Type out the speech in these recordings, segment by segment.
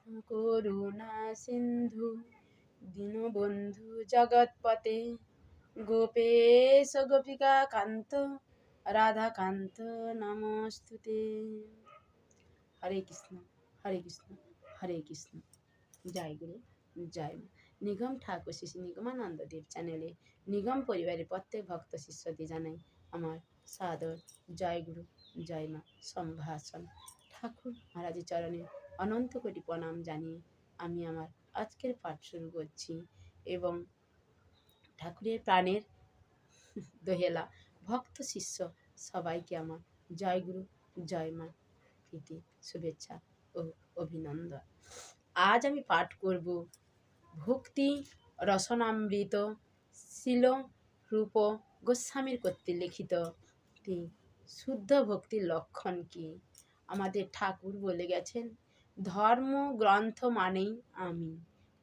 করুণা সিন্ধু দীনবন্ধু জগৎপতে গোপেশ গোপিকা কান্ত রাধাকান্ত নমস্তুতে। হরে কৃষ্ণ হরে কৃষ্ণ হরে কৃষ্ণ। জয় গুরু জয় মা। নিগম ঠাকুর শ্রী শ্রী নিগমানন্দ দেব চ্যানেলে নিগম পরিবারের প্রত্যেক ভক্ত শিষ্যদের জানাই আমার সাদর জয় গুরু জয় মা সম্ভাষণ। ঠাকুর মহারাজের চরণে অনন্ত কোটি প্রণাম জানিয়ে আমি আমার আজকের পাঠ শুরু করছি এবং ঠাকুরের প্রাণের দোহেলা ভক্ত শিষ্য সবাইকে আমার জয় গুরু জয় মা প্রীতি শুভেচ্ছা ও অভিনন্দন। আজ আমি পাঠ করব ভক্তি রসনামৃত শিল রূপ গোস্বামীর কর্তৃক লিখিত শুদ্ধ ভক্তির লক্ষণ কি। আমাদের ঠাকুর বলে গেছেন ধর্ম গ্রন্থ মানেই আমি,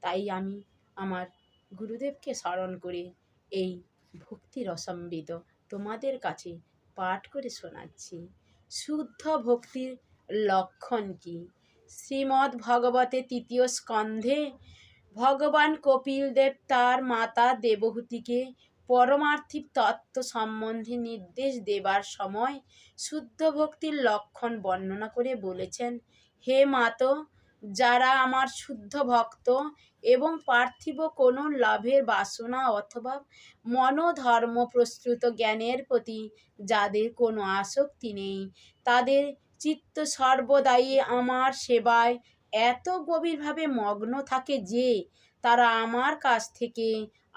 তাই আমি আমার গুরুদেবকে স্মরণ করে এই ভক্তি রসামৃত তোমাদের কাছে পাঠ করে শোনাচ্ছি। শুদ্ধ ভক্তির লক্ষণ কি। শ্রীমদ্ ভগবতে তৃতীয় স্কন্ধে ভগবান কপিল দেব তার মাতা দেবহূতিকে পরমার্থিক তত্ত্ব সম্বন্ধে নির্দেশ দেবার সময় শুদ্ধ ভক্তির লক্ষণ বর্ণনা করে বলেছেন, হে মাতো, যারা আমার শুদ্ধ ভক্ত এবং পার্থিব কোনো লাভের বাসনা অথবা মনোধর্ম প্রস্তুত জ্ঞানের প্রতি যাদের কোনো আসক্তি নেই, তাদের চিত্ত সর্বদাই আমার সেবায় এত গভীরভাবে মগ্ন থাকে যে তারা আমার কাছ থেকে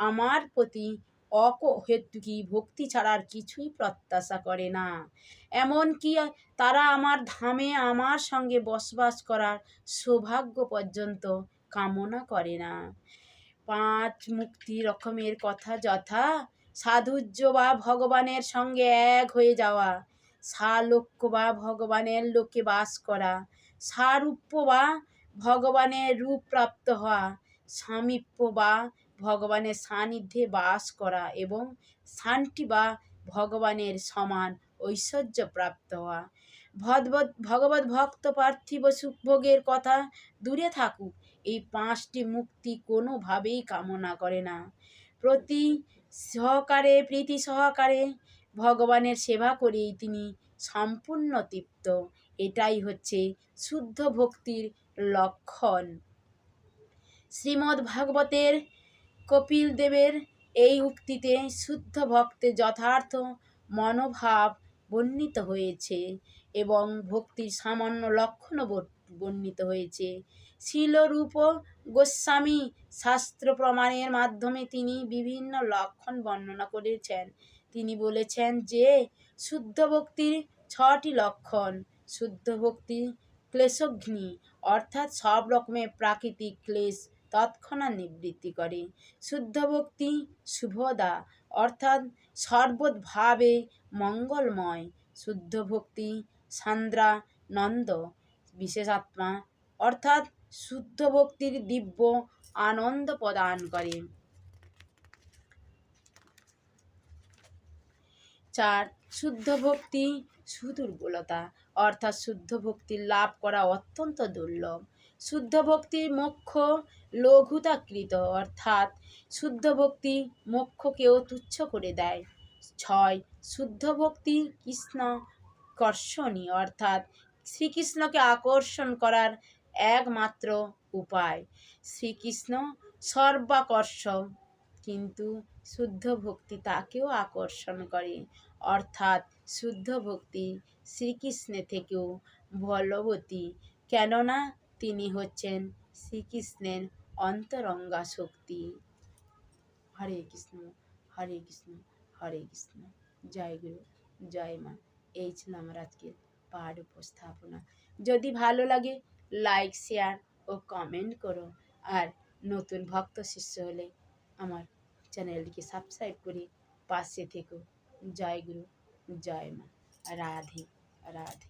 আমার প্রতি অহেতুকী ভক্তি ছাড়ার কিছুই প্রত্যাশা করে না। এমনকি তারা আমার ধামে আমার সঙ্গে বসবাস করার সৌভাগ্য পর্যন্ত কামনা করে না। 5 মুক্তি রকমের কথা যথা সাধুর্য বা ভগবানের সঙ্গে এক হয়ে যাওয়া, সালোক্য বা ভগবানের লোকে বাস করা, সারূপ্য বা ভগবানের রূপ প্রাপ্ত হওয়া, সামীপ্য বা ভগবানের সান্নিধ্যে বাস করা এবং শান্তি বা ভগবানের সমান ঐশ্বর্য প্রাপ্ত হওয়া। ভগবত ভক্ত পার্থিব সুখভোগের কথা দূরে থাকুক, এই 5টি মুক্তি কোনোভাবেই কামনা করে না। প্রীতি সহকারে ভগবানের সেবা করেই তিনি সম্পূর্ণ তৃপ্ত। এটাই হচ্ছে শুদ্ধ ভক্তির লক্ষণ। শ্রীমদ্ ভাগবতের কপিল দেবের এই উক্তিতে শুদ্ধ ভক্তের যথার্থ মনোভাব বর্ণিত হয়েছে এবং ভক্তির সামান্য লক্ষণও বর্ণিত হয়েছে। শিল রূপ গোস্বামী শাস্ত্র প্রমাণের মাধ্যমে তিনি বিভিন্ন লক্ষণ বর্ণনা করেছেন। তিনি বলেছেন যে শুদ্ধ ভক্তির 6টি লক্ষণ। শুদ্ধ ভক্তি ক্লেশঘ্নি, অর্থাৎ সব রকমের প্রাকৃতিক ক্লেশ তৎক্ষণাৎ নিবৃত্তি করে। শুদ্ধ ভক্তি শুভদা, অর্থাৎ সর্বতভাবে মঙ্গলময়। শুদ্ধ ভক্তি সান্দ্রানন্দ বিশেষাত্মা, অর্থাৎ শুদ্ধ ভক্তির দিব্য আনন্দ প্রদান করে। 4 শুদ্ধ ভক্তি সুদুর্বলতা, অর্থাৎ শুদ্ধ ভক্তির লাভ করা অত্যন্ত দুর্লভ। শুদ্ধ ভক্তির মোক্ষ লঘুতাকৃত, অর্থাৎ শুদ্ধ ভক্তি মোক্ষকেও তুচ্ছ করে দেয়। 6 শুদ্ধ ভক্তি কৃষ্ণাকর্ষণী, অর্থাৎ শ্রীকৃষ্ণকে আকর্ষণ করার একমাত্র উপায়। শ্রীকৃষ্ণ সর্বাকর্ষক, কিন্তু শুদ্ধ ভক্তি তাকেও আকর্ষণ করে, অর্থাৎ শুদ্ধ ভক্তি শ্রীকৃষ্ণের থেকেও বলবতী, কেননা তিনি হচ্ছেন শ্রীকৃষ্ণের অন্তরঙ্গা শক্তি। হরে কৃষ্ণ হরে কৃষ্ণ হরে কৃষ্ণ। জয় গুরু জয় মা। এই ছিল আমার আজকের পাঠ উপস্থাপনা। যদি ভালো লাগে লাইক শেয়ার ও কমেন্ট করো, আর নতুন ভক্ত শিষ্য হলে আমার চ্যানেলটিকে সাবস্ক্রাইব করে পাশে থেকো। জয় গুরু জয় মা। রাধে রাধে।